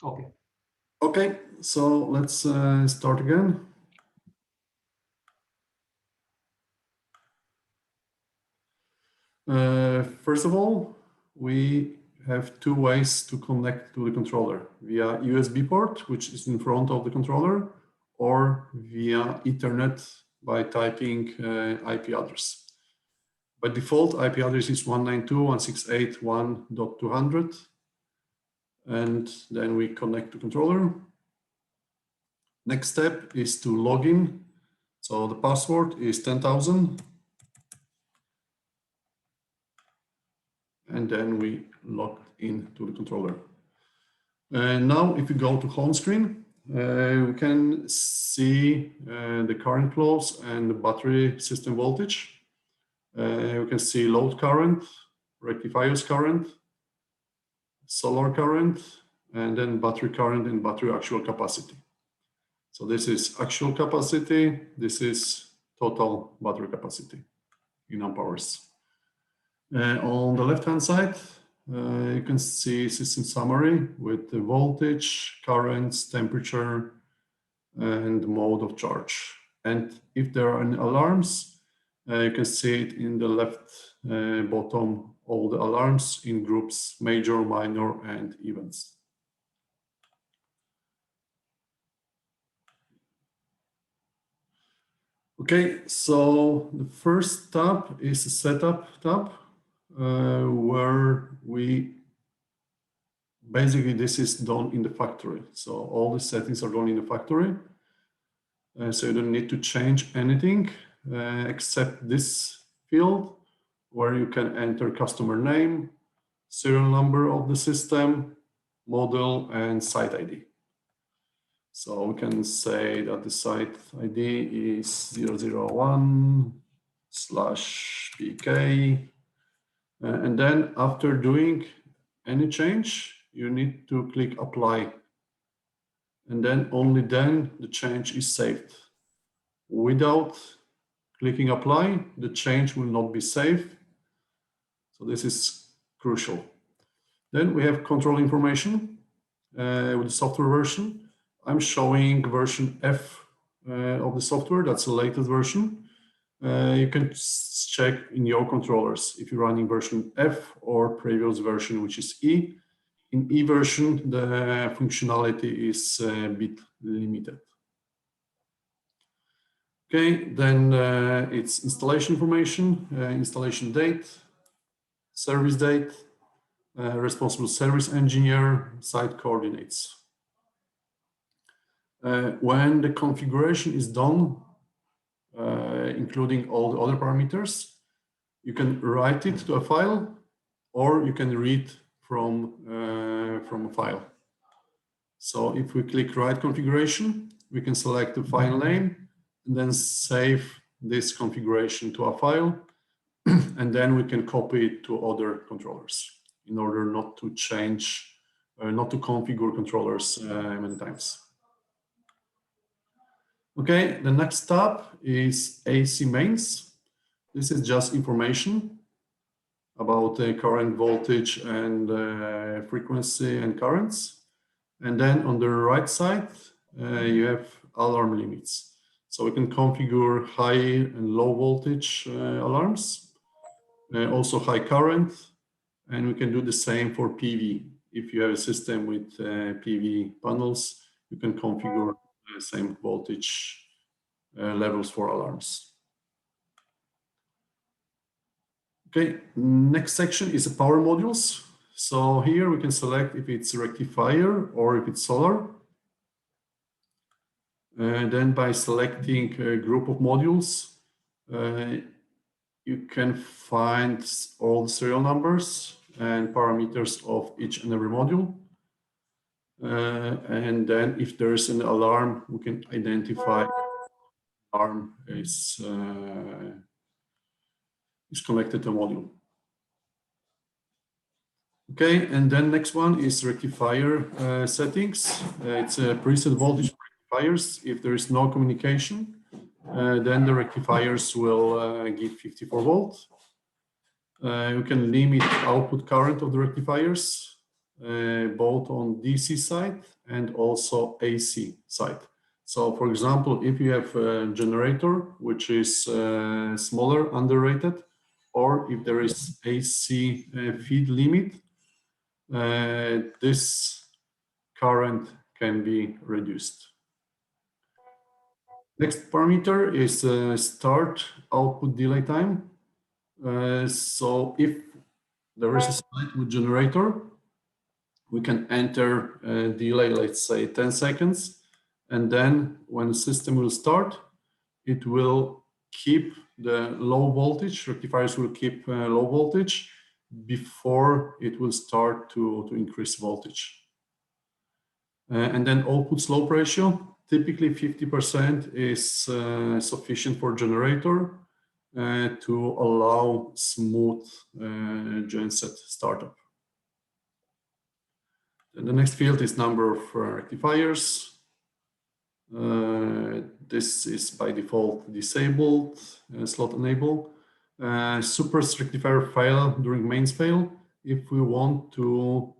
Okay. Okay, so let's start again. First of all, we have two ways to connect to the controller: via USB port, which is in front of the controller, or via Ethernet by typing IP address. By default, IP address is 192.168.1.200, and then we connect to controller. Next step is to log in. So the password is 10,000. And then we log into the controller. Now, if you go to home screen, we can see the current flows and the battery system voltage. We can see load current, rectifiers current, solar current, and then battery current and battery actual capacity. So this is actual capacity. This is total battery capacity in amp hours. On the left-hand side, you can see system summary with the voltage, currents, temperature, and mode of charge. And if there are any alarms, you can see it in the left bottom, all the alarms in groups, major, minor, and events. Okay, so the first tab is the setup tab, where we basically this is done in the factory. So all the settings are done in the factory. So you don't need to change anything except this field where you can enter customer name, serial number of the system, model, and site ID. So we can say that the site ID is 001/PK. And then after doing any change, you need to click apply. And then only then the change is saved. Without clicking apply, the change will not be saved. So this is crucial. Then we have control information with the software version. I'm showing version F of the software. That's the latest version. You can check in your controllers if you're running version F or previous version, which is E. In E version, the functionality is a bit limited. Okay, then it's installation information, installation date, service date, responsible service engineer, site coordinates. When the configuration is done, including all the other parameters, you can write it to a file, or you can read from a file. So if we click write configuration, we can select the file name and then save this configuration to a file, and then we can copy it to other controllers in order not to change, not to configure controllers many times. Okay, the next tab is AC mains. This is just information about the current voltage and frequency and currents. And then on the right side, you have alarm limits. So we can configure high and low voltage alarms, also high current, and we can do the same for PV. If you have a system with PV panels, you can configure the same voltage levels for alarms. Okay, next section is the power modules. So here we can select if it's rectifier or if it's solar. Then by selecting a group of modules, you can find all the serial numbers and parameters of each and every module. And then if there's an alarm, we can identify alarm is connected to a module. Okay, and then next one is rectifier settings. It's a preset voltage for rectifiers. If there is no communication, then the rectifiers will give 54 volts. You can limit output current of the rectifiers. both on DC side and also AC side. So for example, if you have a generator which is smaller, underrated, or if there is AC feed limit, this current can be reduced. Next parameter is start output delay time. So if there is a site with generator, we can enter a delay, let's say 10 seconds. And then when the system will start, it will keep the low voltage, rectifiers will keep low voltage before it will start to increase voltage. And then output slope ratio, typically 50% is sufficient for generator to allow smooth genset startup. And the next field is number of rectifiers. This is by default disabled, slot enable. Suppress rectifier fail during mains fail. If we want to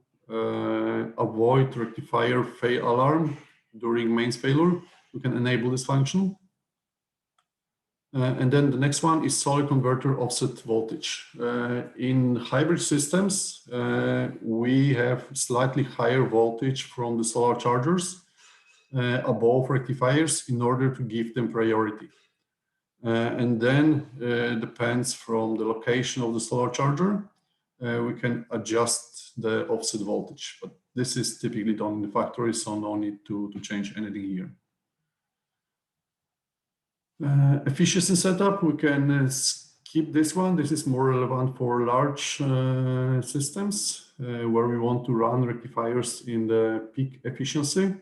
avoid rectifier fail alarm during mains failure, we can enable this function. And then the next one is solid converter offset voltage. In hybrid systems, we have slightly higher voltage from the solar chargers above rectifiers in order to give them priority. And then depends from the location of the solar charger, we can adjust the offset voltage, but this is typically done in the factory, so no need to change anything here. Efficiency setup, we can skip this one. This is more relevant for large systems where we want to run rectifiers in the peak efficiency.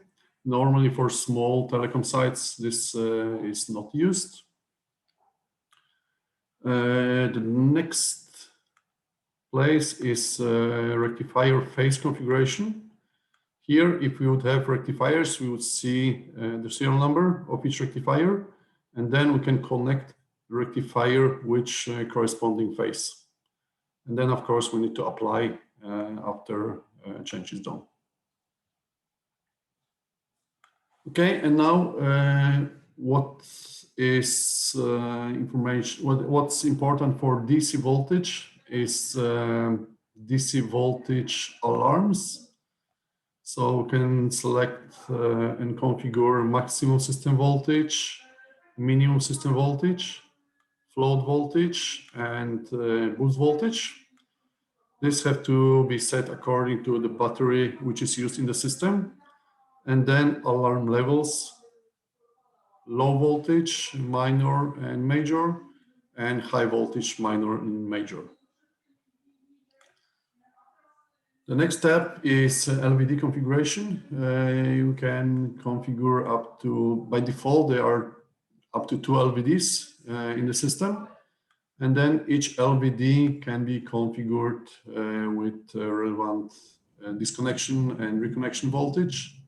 Normally for small telecom sites, this is not used. The next place is rectifier phase configuration. Here, if we would have rectifiers, we would see the serial number of each rectifier, and then we can connect the rectifier which corresponding phase. And then, of course, we need to apply after change is done. Okay, and now what is information? What's important for DC voltage is DC voltage alarms. So we can select and configure maximum system voltage, minimum system voltage, float voltage, and boost voltage. These have to be set according to the battery which is used in the system. And then alarm levels, low voltage, minor and major, and high voltage, minor and major. The next step is LVD configuration. You can configure up to, by default, there are up to 2 LVDs in the system. And then each LVD can be configured with relevant disconnection and reconnection voltage.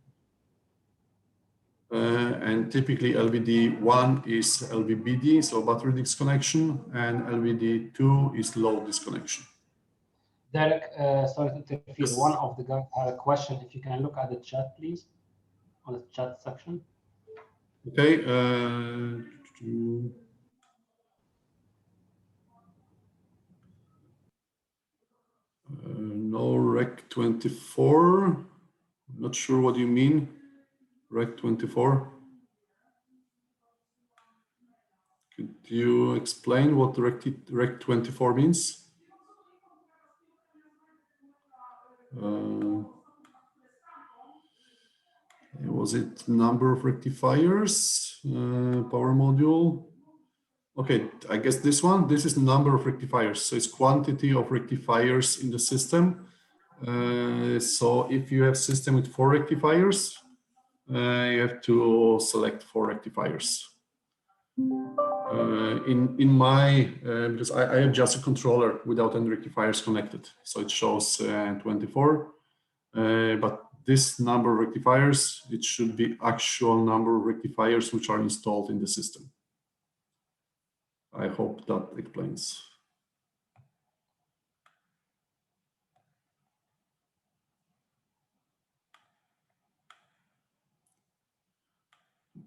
And typically LVD1 is LVBD, so battery disconnection, and LVD2 is load disconnection. Derek, sorry to interfere. Yes. One of the guys had a question. If you can look at the chat, please, on the chat section. Okay. No Rec 24. Not sure what you mean. Rec 24. Could you explain what Rec 24 means? Was it number of rectifiers, power module? Okay, I guess this one, this is number of rectifiers. So it's quantity of rectifiers in the system. So if you have system with 4 rectifiers, you have to select 4 rectifiers. In my, because I have just a controller without any rectifiers connected. So it shows 24, but this number of rectifiers, it should be actual number of rectifiers which are installed in the system. I hope that explains.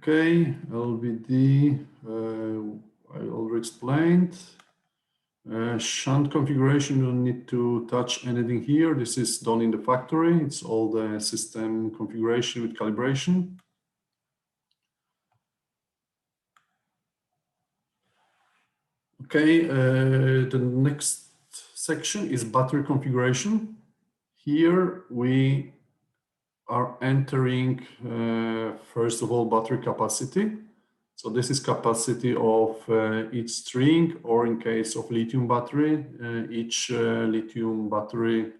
Okay, LVD, I already explained. Shunt configuration, you don't need to touch anything here. This is done in the factory. It's all the system configuration with calibration. Okay, the next section is battery configuration. Here we are entering, first of all, battery capacity. So this is capacity of each string, or in case of lithium battery, each lithium battery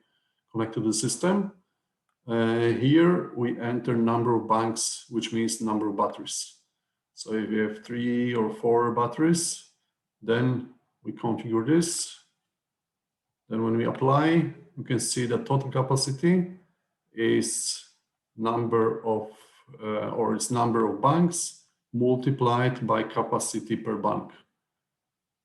connected to the system. Here we enter number of banks, which means number of batteries. So if you have 3 or 4 batteries, then we configure this. Then when we apply, we can see the total capacity is number of banks multiplied by capacity per bank.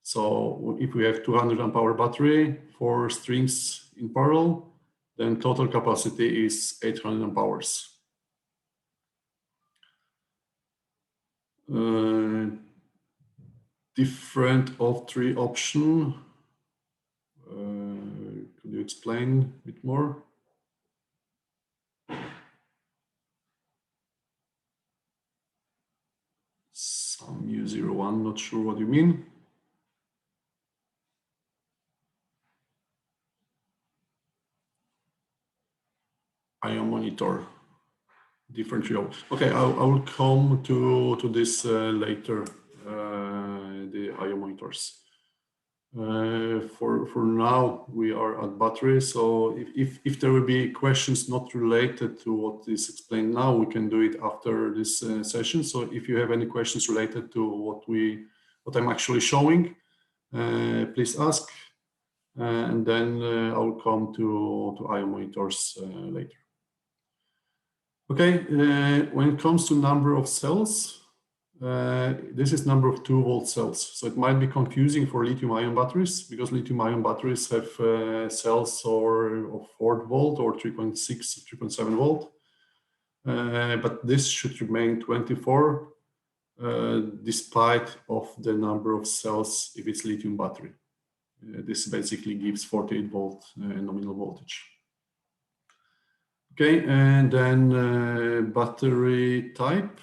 So if we have 200 amp hour battery, 4 strings in parallel, then total capacity is 800 amp hours. Different of 3 option. Could you explain a bit more? SMU01, not sure what you mean. IO monitor, different trio. Okay, I will come to this later, the IO monitors. For now, we are at battery. So if there will be questions not related to what is explained now, we can do it after this session. So if you have any questions related to what I'm actually showing, please ask, and then I will come to IO monitors later. Okay, when it comes to number of cells, this is number of 2-volt cells. So it might be confusing for lithium-ion batteries, because lithium-ion batteries have cells of 4 volt or 3.6, 3.7 volt. But this should remain 24 despite of the number of cells if it's lithium battery. This basically gives 48 volt nominal voltage. Okay, and then battery type.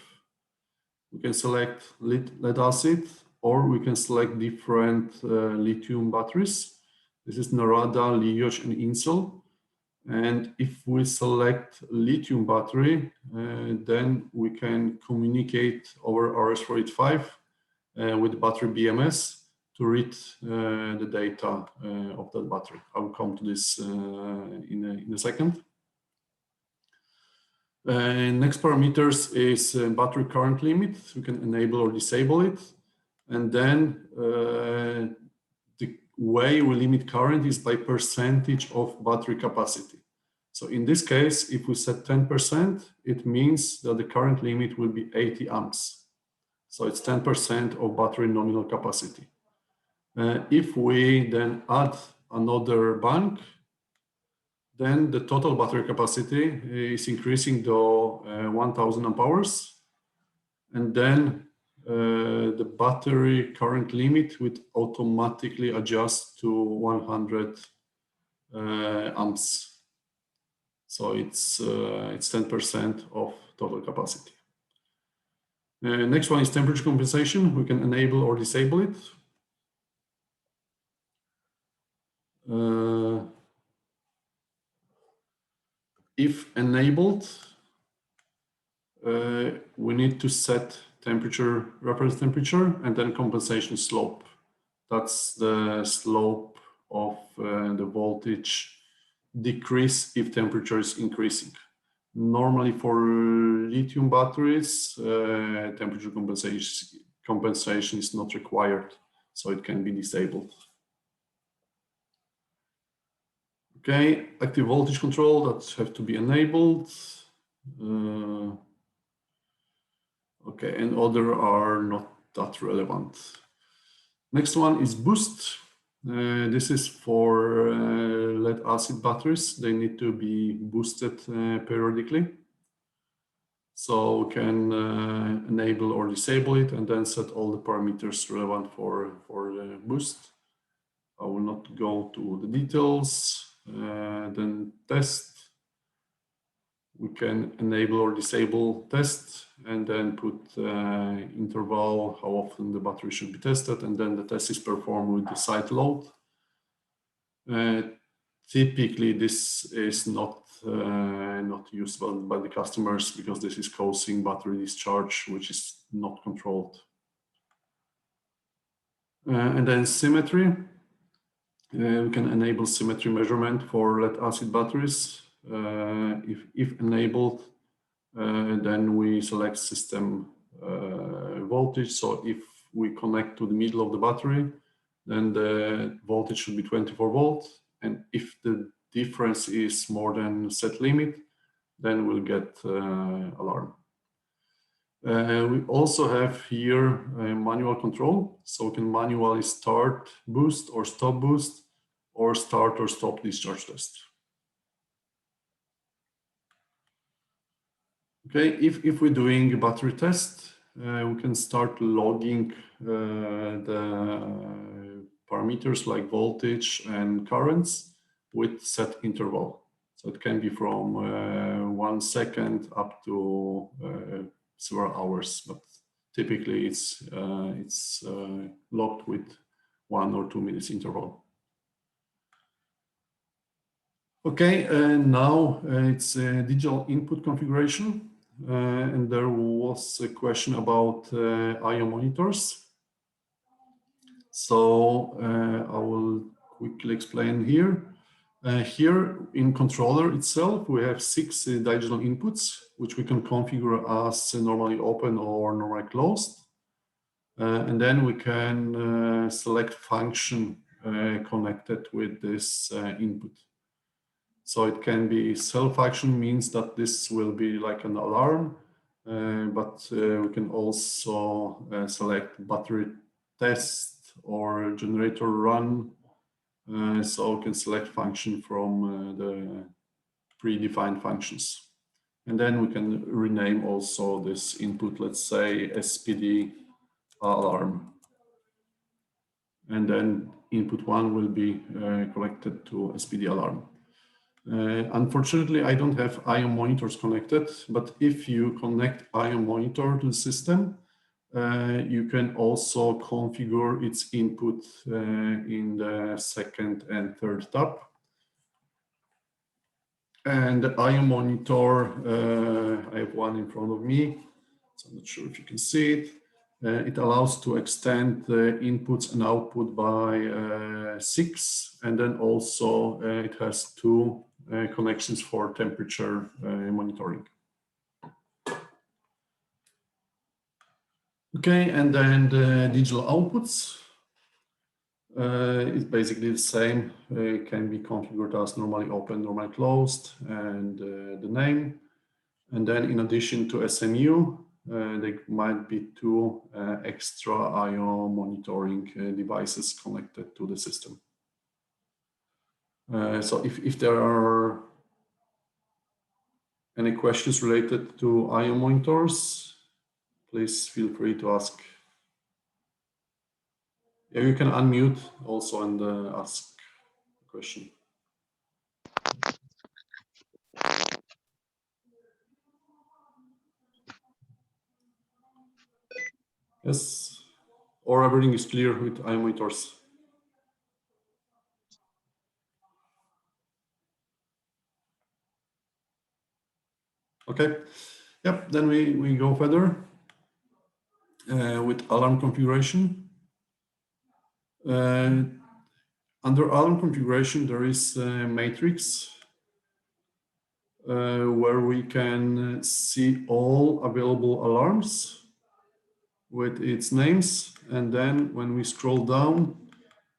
We can select lead acid, or we can select different lithium batteries. This is Narada, Lioch, and Incel. And if we select lithium battery, then we can communicate over RS485 with battery BMS to read the data of that battery. I will come to this in a second. Next parameters is battery current limit. We can enable or disable it. And then the way we limit current is by percentage of battery capacity. So in this case, if we set 10%, it means that the current limit will be 80 amps. So it's 10% of battery nominal capacity. If we then add another bank, then the total battery capacity is increasing to 1000 amp hours. And then the battery current limit would automatically adjust to 100 amps. So it's 10% of total capacity. Next one is temperature compensation. We can enable or disable it. If enabled, we need to set temperature, reference temperature, and then compensation slope. That's the slope of the voltage decrease if temperature is increasing. Normally for lithium batteries, temperature compensation is not required, so it can be disabled. Okay, active voltage control, that have to be enabled. Okay, and other are not that relevant. Next one is boost. This is for lead acid batteries. They need to be boosted periodically. So we can enable or disable it and then set all the parameters relevant for the boost. I will not go to the details. Then test. We can enable or disable test and then put interval, how often the battery should be tested, and then the test is performed with the site load. Typically, this is not used by the customers because this is causing battery discharge, which is not controlled. And then symmetry. We can enable symmetry measurement for lead acid batteries. If enabled, then we select system voltage. So if we connect to the middle of the battery, then the voltage should be 24 volts. And if the difference is more than set limit, then we'll get alarm. We also have here a manual control. So we can manually start boost or stop boost or start or stop discharge test. Okay, if we're doing a battery test, we can start logging the parameters like voltage and currents with set interval. So it can be from 1 second up to several hours, but typically it's logged with 1 or 2 minutes interval. Okay, now it's a digital input configuration. And there was a question about I/O monitors. So I will quickly explain here. Here in controller itself, we have 6 digital inputs, which we can configure as normally open or normally closed. And then we can select function connected with this input. So it can be cell function, means that this will be like an alarm, but we can also select battery test or generator run. So we can select function from the predefined functions. And then we can rename also this input, let's say SPD alarm. And then input 1 will be connected to SPD alarm. Unfortunately, I don't have I/O monitors connected, but if you connect I/O monitor to the system, you can also configure its input in the second and third tab. And the I/O monitor, I have one in front of me, so I'm not sure if you can see it. It allows to extend the inputs and output by 6, and then also it has 2 connections for temperature monitoring. Okay, and then the digital outputs is basically the same. It can be configured as normally open, normally closed, and the name. And then in addition to SMU, there might be 2 extra I/O monitoring devices connected to the system. So if there are any questions related to I/O monitors, please feel free to ask. Yeah, you can unmute also and ask a question. Yes, or everything is clear with I/O monitors. Okay, yep, then we go further with alarm configuration. Under alarm configuration, there is a matrix where we can see all available alarms with its names. And then when we scroll down,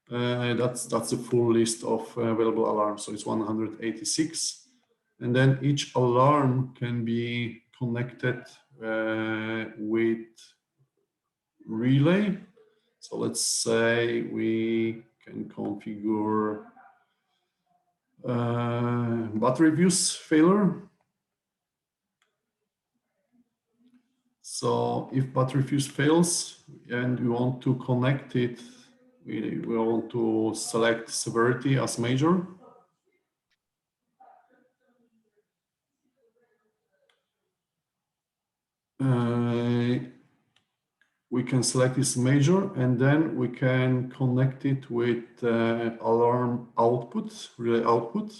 that's a full list of available alarms. So it's 186. And then each alarm can be connected with relay. So let's say we can configure battery fuse failure. So if battery fuse fails and we want to connect it, we want to select severity as major. We can select this major, and then we can connect it with alarm output, relay output.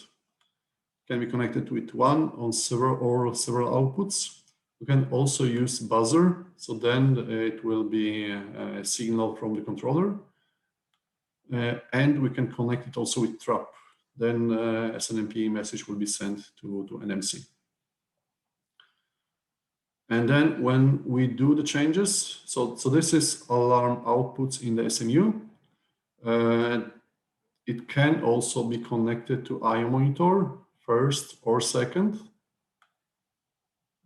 Can be connected with one on several outputs. We can also use buzzer, so then it will be a signal from the controller. And we can connect it also with trap. Then SNMP message will be sent to NMC. And then when we do the changes, so this is alarm outputs in the SMU. It can also be connected to IO monitor, first or second.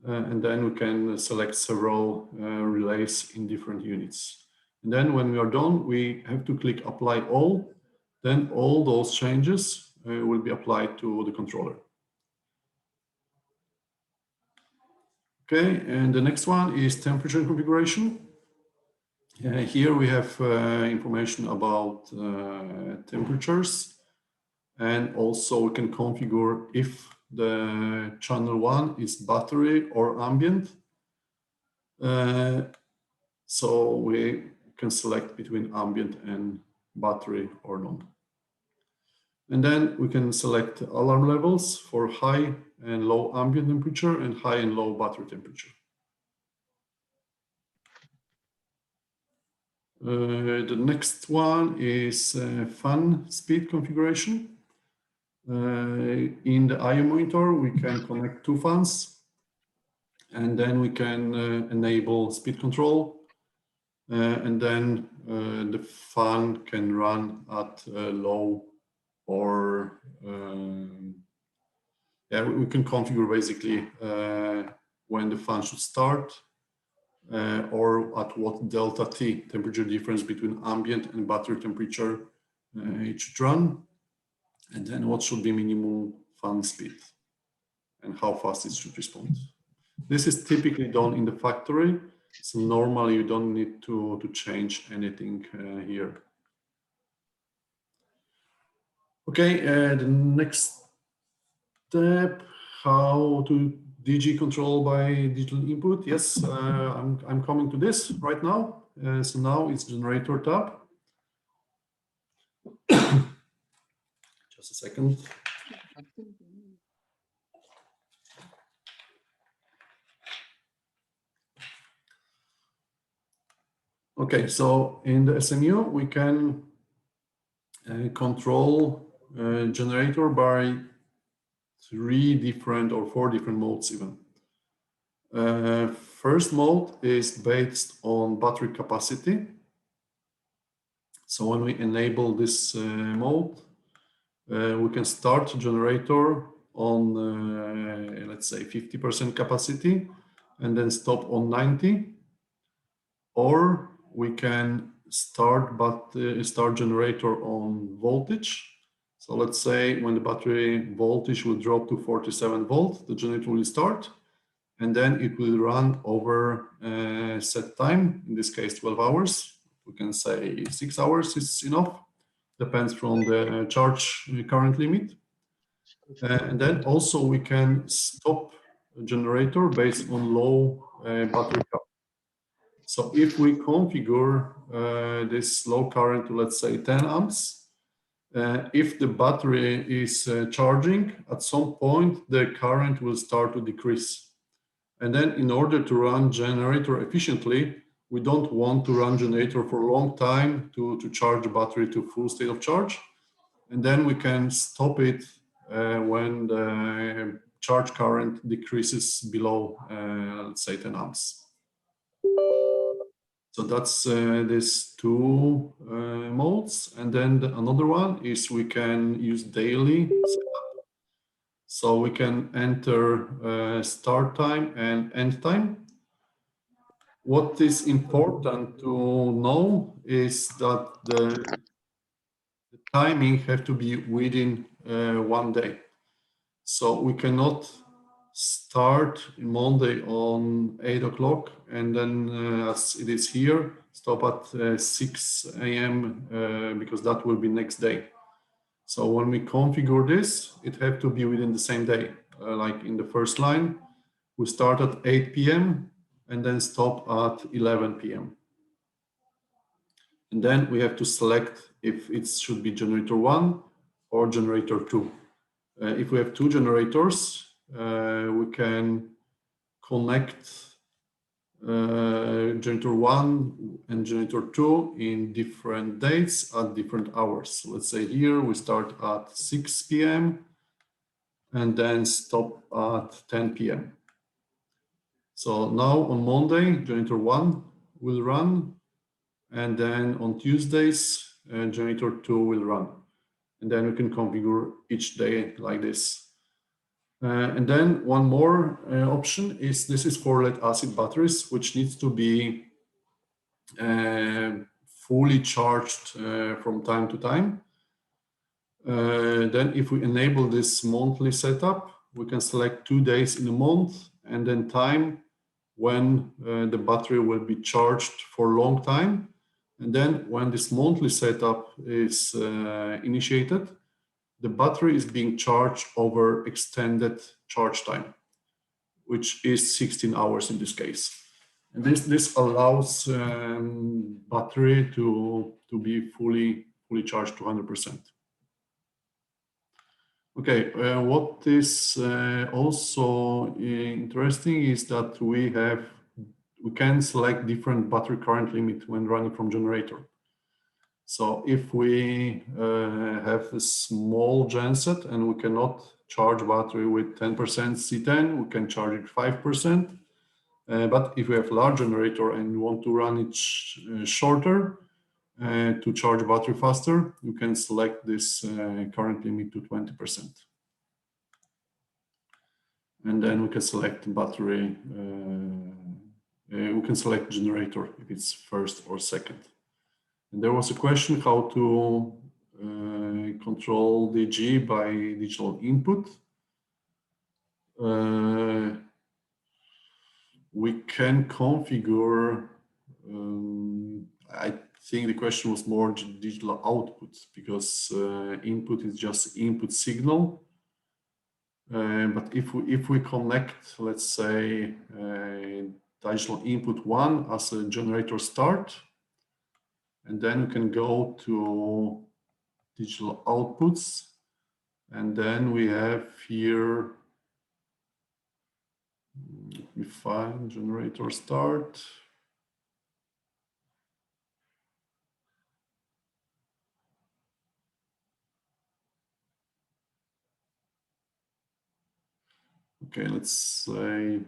And then we can select several relays in different units. And then when we are done, we have to click apply all. Then all those changes will be applied to the controller. Okay, and the next one is temperature configuration. Here we have information about temperatures, and also we can configure if the channel 1 is battery or ambient. So we can select between ambient and battery or none. And then we can select alarm levels for high and low ambient temperature and high and low battery temperature. The next one is fan speed configuration. In the IO monitor, we can connect two fans, and then we can enable speed control, and then the fan can run at low or yeah, we can configure basically when the fan should start or at what delta T temperature difference between ambient and battery temperature it should run, and then what should be minimum fan speed and how fast it should respond. This is typically done in the factory, so normally you don't need to change anything here. Okay, the next step, how to DG control by digital input. Yes, I'm coming to this right now. So now it's generator tab. Just a second. Okay, so in the SMU, we can control generator by 3 different or 4 different modes even. First mode is based on battery capacity. So when we enable this mode, we can start generator on, let's say, 50% capacity and then stop on 90. Or we can start generator on voltage. So let's say when the battery voltage will drop to 47 volts, the generator will start, and then it will run over a set time, in this case 12 hours. We can say 6 hours is enough, depends from the charge current limit. And then also we can stop a generator based on low battery capacity. So if we configure this low current to, let's say, 10 amps, if the battery is charging, at some point the current will start to decrease. And then in order to run generator efficiently, we don't want to run generator for a long time to charge the battery to full state of charge. And then we can stop it when the charge current decreases below, let's say, 10 amps. So that's these 2 modes. And then another one is we can use daily setup. So we can enter start time and end time. What is important to know is that the timing have to be within 1 day. So we cannot start Monday on 8 o'clock, and then as it is here, stop at 6 a.m. Because that will be next day. So when we configure this, it have to be within the same day. Like in the first line, we start at 8 p.m. and then stop at 11 p.m. And then we have to select if it should be generator 1 or generator 2. If we have two generators, we can connect generator 1 and generator 2 in different dates at different hours. So let's say here we start at 6 p.m. and then stop at 10 p.m. So now on Monday, generator 1 will run, and then on Tuesdays, generator 2 will run. And then we can configure each day like this. And then one more option is this is for lead acid batteries, which needs to be fully charged from time to time. Then if we enable this monthly setup, we can select 2 days in a month and then time when the battery will be charged for a long time. And then when this monthly setup is initiated, the battery is being charged over extended charge time, which is 16 hours in this case. And this allows battery to be fully charged to 100%. Okay, what is also interesting is that we can select different battery current limit when running from generator. So if we have a small genset and we cannot charge battery with 10% C10, we can charge it 5%. But if we have large generator and want to run it shorter to charge battery faster, you can select this current limit to 20%. And then we can select battery, we can select generator if it's first or second. And there was a question how to control DG by digital input. We can configure, I think the question was more digital output, because input is just input signal. But if we connect, let's say, digital input 1 as a generator start, and then we can go to digital outputs, and then we have here, let me find generator start. Okay, let's say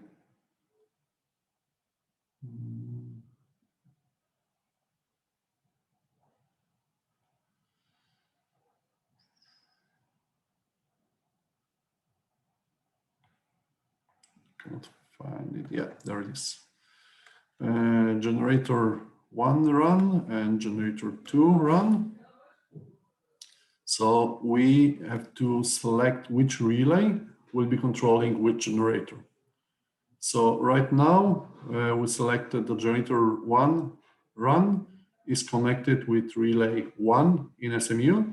cannot find it. Yeah, there it is. Generator 1 run and generator 2 run. So we have to select which relay will be controlling which generator. So right now we selected the generator 1 run is connected with relay 1 in SMU,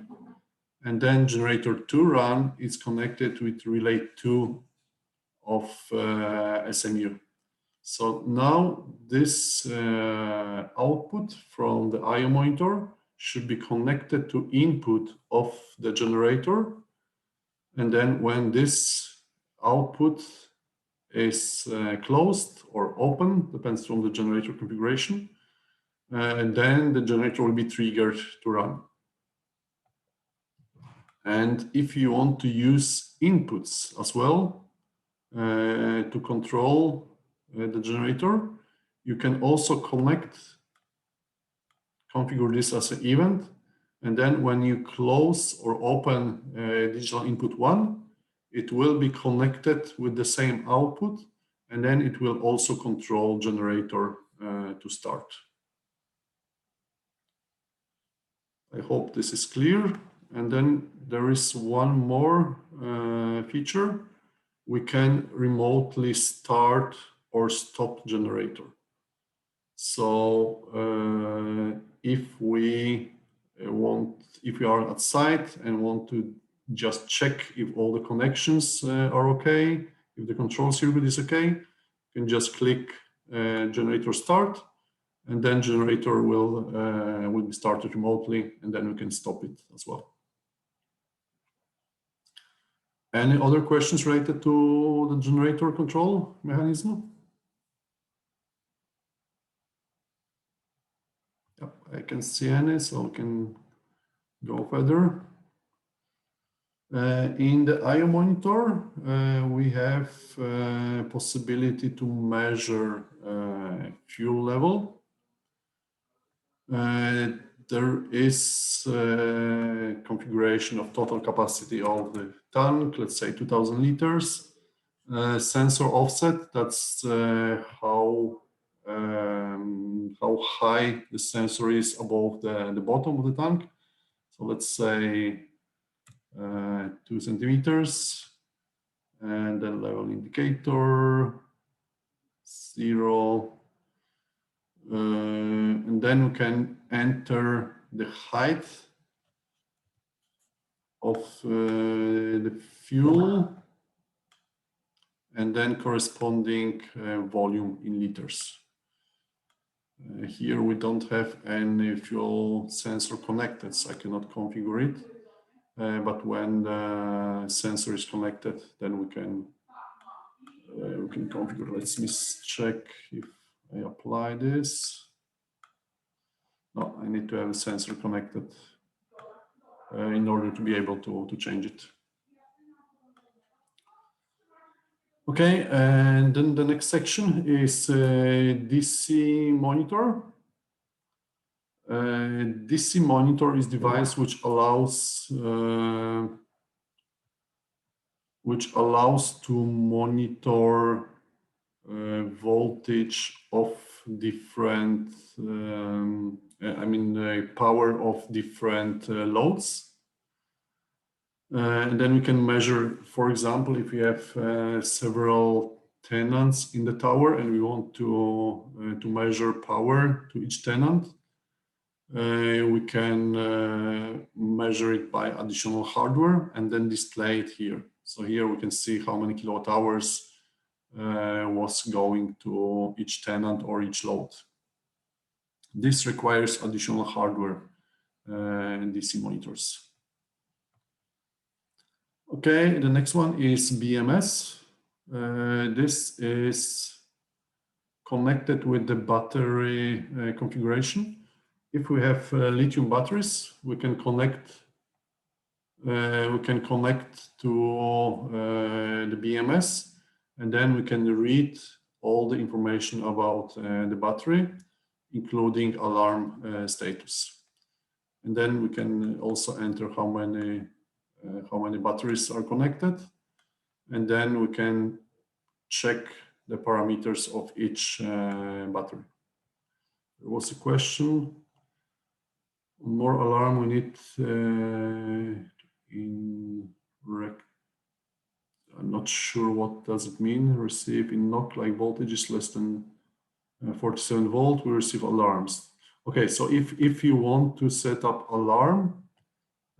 and then generator 2 run is connected with relay 2 of SMU. So now this output from the IO monitor should be connected to input of the generator. And then when this output is closed or open, depends on the generator configuration, and then the generator will be triggered to run. And if you want to use inputs as well to control the generator, you can also configure this as an event. And then when you close or open digital input 1, it will be connected with the same output, and then it will also control generator to start. I hope this is clear. And then there is one more feature. we can remotely start or stop generator. So if we are at site and want to just check if all the connections are okay, if the control circuit is okay, you can just click generator start, and then generator will be started remotely, and then we can stop it as well. Any other questions related to the generator control mechanism? Yep, I can see any, so we can go further. In the IO monitor, we have possibility to measure fuel level. There is configuration of total capacity of the tank, let's say 2000 liters. Sensor offset, that's how high the sensor is above the bottom of the tank. So let's say 2 centimeters, and then level indicator 0. And then we can enter the height of the fuel and then corresponding volume in liters. Here we don't have any fuel sensor connected, so I cannot configure it. But when the sensor is connected, then we can configure. Let me check if I apply this. No, I need to have a sensor connected in order to be able to change it. Okay, and then the next section is DC monitor. DC monitor is device which allows to monitor voltage of different, power of different loads. And then we can measure, for example, if we have several tenants in the tower and we want to measure power to each tenant, we can measure it by additional hardware and then display it here. So here we can see how many kilowatt hours was going to each tenant or each load. This requires additional hardware in DC monitors. Okay, the next one is BMS. This is connected with the battery configuration. If we have lithium batteries, we can connect to the BMS, and then we can read all the information about the battery, including alarm status. And then we can also enter how many batteries are connected, and then we can check the parameters of each battery. There was a question. More alarm we need I'm not sure what does it mean. Receive in NOC, like voltage is less than 47 volt, we receive alarms. Okay, so if you want to set up alarm,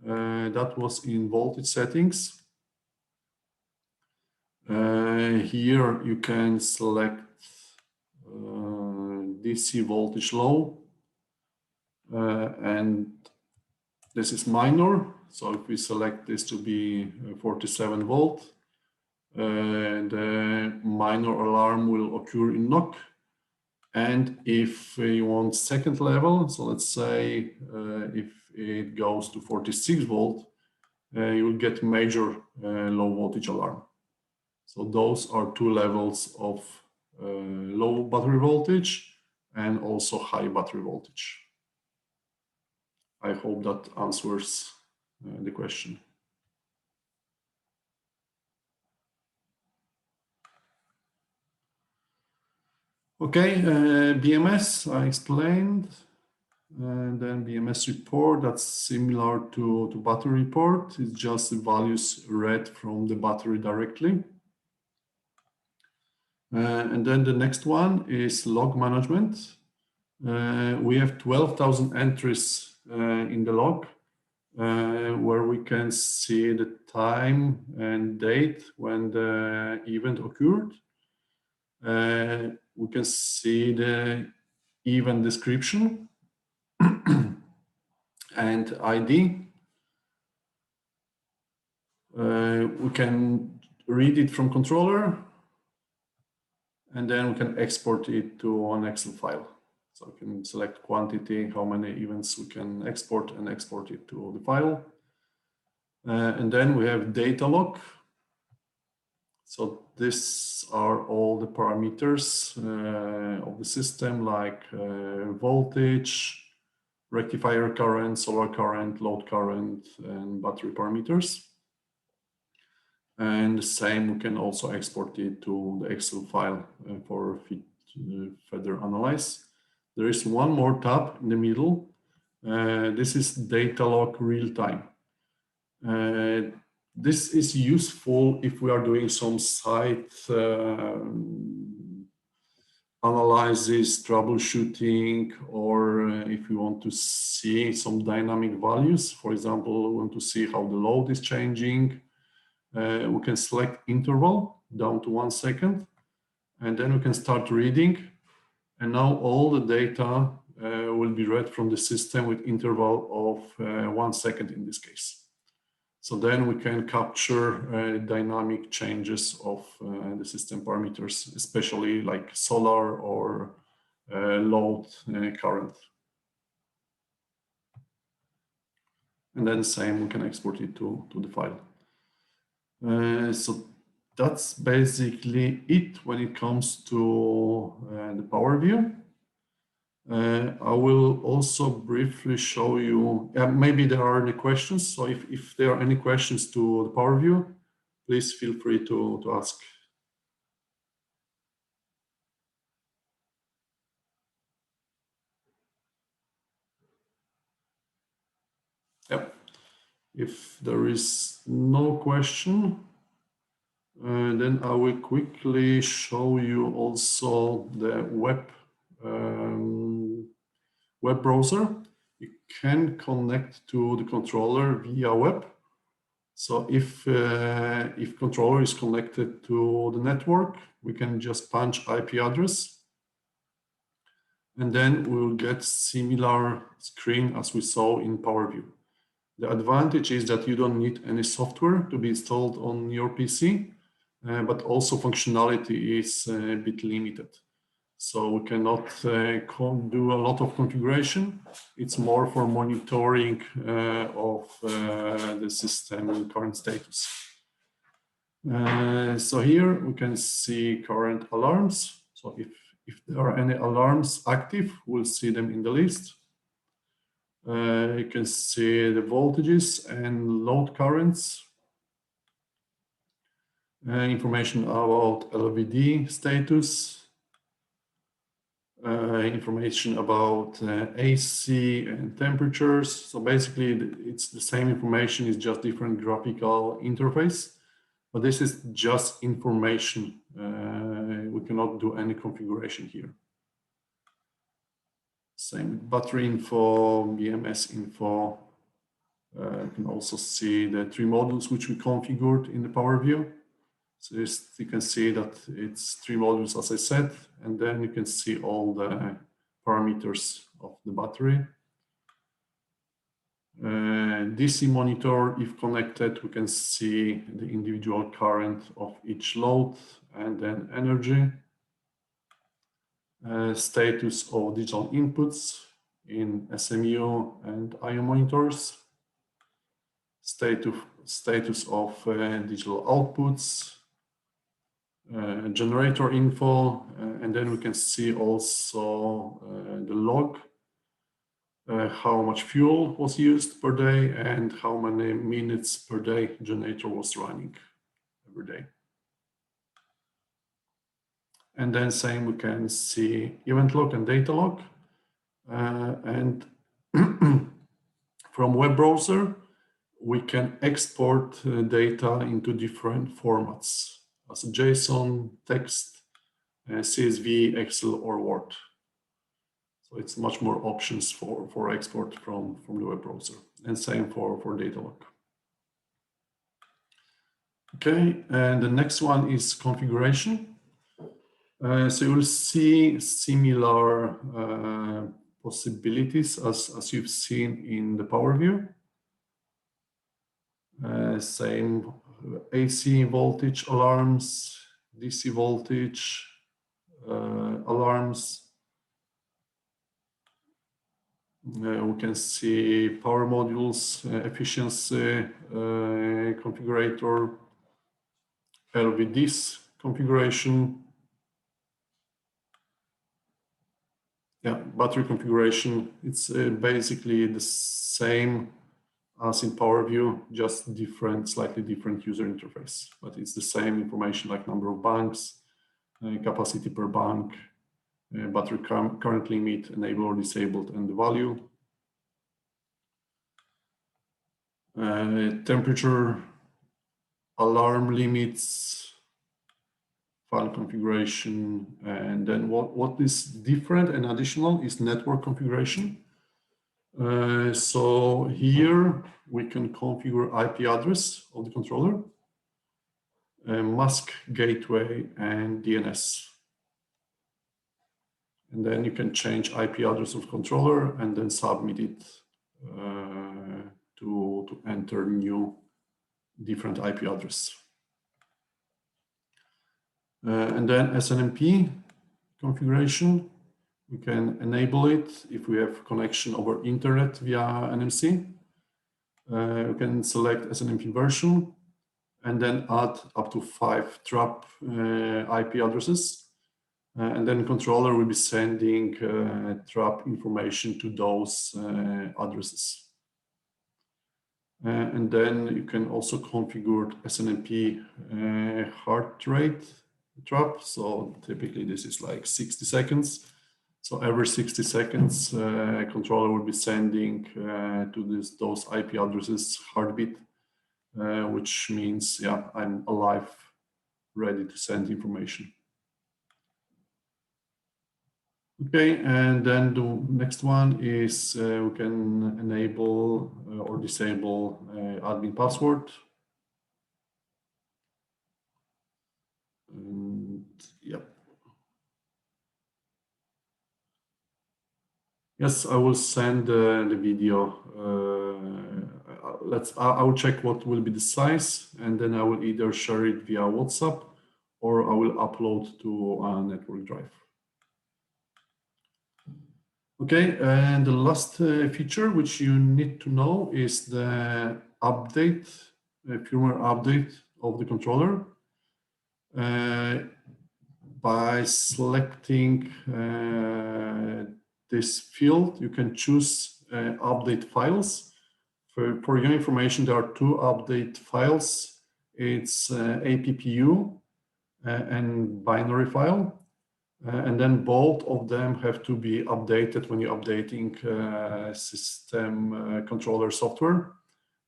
that was in voltage settings. Here you can select DC voltage low, and this is minor. So if we select this to be 47 volt, the minor alarm will occur in NOC. And if you want second level, so let's say if it goes to 46 volt, you will get major low voltage alarm. So those are two levels of low battery voltage and also high battery voltage. I hope that answers the question. Okay, BMS I explained, and then BMS report, that's similar to battery report. It's just the values read from the battery directly. And then the next one is log management. We have 12,000 entries in the log, where we can see the time and date when the event occurred. We can see the event description and ID. We can read it from controller, and then we can export it to an Excel file. So we can select quantity, how many events we can export, and export it to the file. And then we have data log. So these are all the parameters of the system, like voltage, rectifier current, solar current, load current, and battery parameters. And the same, we can also export it to the Excel file for further analyze. There is one more tab in the middle. This is data log real time. This is useful if we are doing some site analysis, troubleshooting, or if we want to see some dynamic values. For example, we want to see how the load is changing. We can select interval down to 1 second, and then we can start reading. And now all the data will be read from the system with interval of 1 second in this case. So then we can capture dynamic changes of the system parameters, especially like solar or load current. And then same, we can export it to the file. So that's basically it when it comes to the Power View. I will also briefly show you, maybe there are any questions. So if there are any questions to the Power View, please feel free to ask. Yep. If there is no question, then I will quickly show you also the web browser. You can connect to the controller via web. So if controller is connected to the network, we can just punch IP address, and then we will get similar screen as we saw in Power View. The advantage is that you don't need any software to be installed on your PC, but also functionality is a bit limited. So we cannot do a lot of configuration. It's more for monitoring of the system current status. So here we can see current alarms. So if there are any alarms active, we'll see them in the list. You can see the voltages and load currents. Information about LVD status. Information about AC and temperatures. So basically it's the same information, it's just different graphical interface, but this is just information. We cannot do any configuration here. Same with battery info, BMS info. You can also see the 3 modules which we configured in the Power View. So you can see that it's 3 modules, as I said, and then you can see all the parameters of the battery. DC monitor, if connected, we can see the individual current of each load and then energy. Status of digital inputs in SMU and IO monitors. Status of digital outputs. Generator info, and then we can see also the log, how much fuel was used per day and how many minutes per day generator was running every day. And then same, we can see event log and data log. And from web browser, we can export data into different formats. As a JSON, text, CSV, Excel, or Word. So it's much more options for export from the web browser, and same for data log. Okay, and the next one is configuration. So you'll see similar possibilities as you've seen in the Power View. Same AC voltage alarms, DC voltage alarms. We can see power modules, efficiency configurator, LVDs configuration. Yeah, battery configuration. It's basically the same as in Power View, just different, slightly different user interface, but it's the same information like number of banks, capacity per bank, battery current limit, enable or disabled, and the value. Temperature, alarm limits, file configuration, and then what is different and additional is network configuration. So here we can configure IP address of the controller, mask gateway, and DNS. And then you can change IP address of controller and then submit it to enter new different IP address. And then SNMP configuration, we can enable it if we have connection over internet via NMC. We can select SNMP version and then add up to 5 trap IP addresses. And then controller will be sending trap information to those addresses. And then you can also configure SNMP heart rate trap. So typically this is like 60 seconds. So every 60 seconds, controller will be sending to those IP addresses heartbeat, which means, yeah, I'm alive, ready to send information. Okay, and then the next one is we can enable or disable admin password. And, yeah. Yes, I will send the video. I will check what will be the size, and then I will either share it via WhatsApp or I will upload to a network drive. Okay, and the last feature which you need to know is the update, firmware update of the controller. By selecting this field, you can choose update files. For your information, there are 2 update files. It's APPU and binary file. And then both of them have to be updated when you're updating system controller software.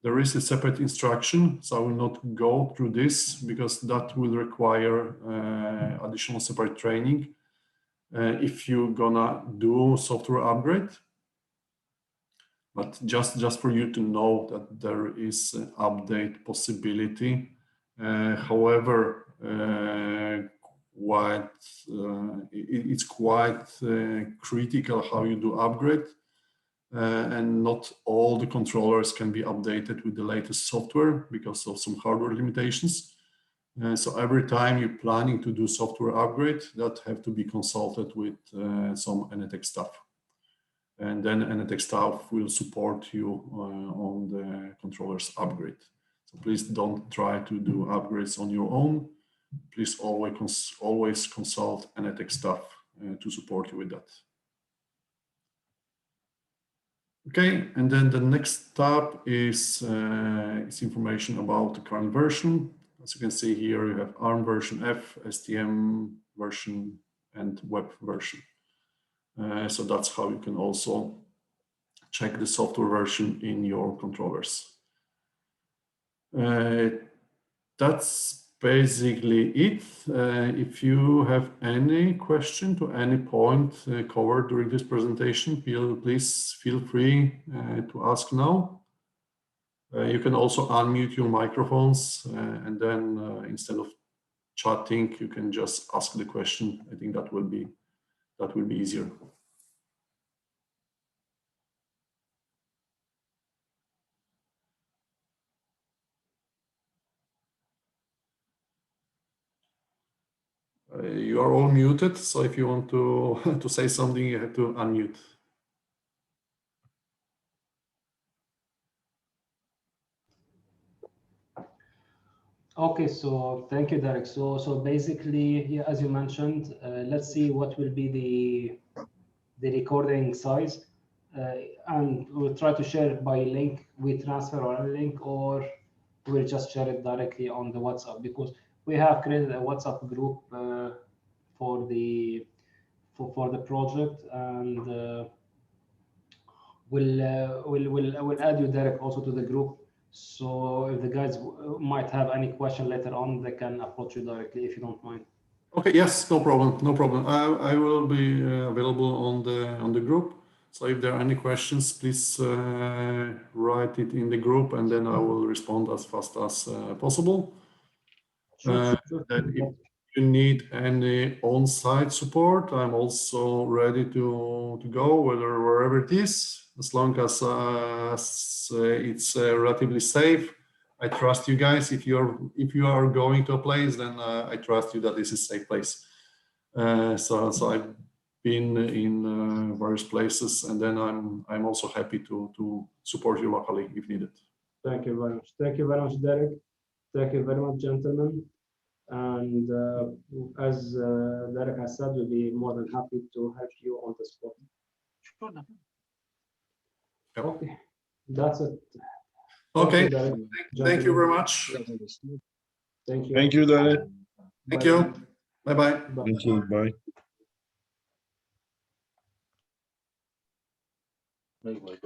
There is a separate instruction, so I will not go through this because that will require additional separate training if you're gonna do software upgrade. But just for you to know that there is an update possibility. However, it's quite critical how you do upgrade, and not all the controllers can be updated with the latest software because of some hardware limitations. So every time you're planning to do software upgrade, that have to be consulted with some ENETEK staff, and then ENETEK staff will support you on the controllers upgrade. So please don't try to do upgrades on your own. Please always consult ENETEK staff to support you with that. Okay, and then the next tab is information about the current version. As you can see here, you have ARM version F, STM version, and web version. So that's how you can also check the software version in your controllers. That's basically it. If you have any question to any point covered during this presentation, please feel free to ask now. You can also unmute your microphones and then instead of chatting, you can just ask the question. I think that will be easier. You are all muted, so if you want to to say something, you have to unmute. Okay, so thank you, Derek. So basically, yeah, as you mentioned, let's see what will be the recording size, and we'll try to share it by link. We transfer our link, or we'll just share it directly on the WhatsApp, because we have created a WhatsApp group for the project, and we'll add you, Derek, also to the group. So if the guys might have any question later on, they can approach you directly if you don't mind. Okay. Yes. No problem. No problem. I will be available on the group. So if there are any questions, please write it in the group, and then I will respond as fast as possible. Sure. Then if you need any on-site support, I'm also ready to go wherever it is, as long as it's relatively safe. I trust you guys. If you are going to a place, then I trust you that this is a safe place. So I've been in various places, and then I'm also happy to support you locally if needed. Thank you very much. Thank you very much, Derek. Thank you very much, gentlemen. And as Derek has said, we'll be more than happy to help you on the spot. Sure. Yep. Okay, that's it. Okay. Derek. Thank you very much. Thank you. Thank you, Derek. Thank you. Bye-bye. Thank you. Bye.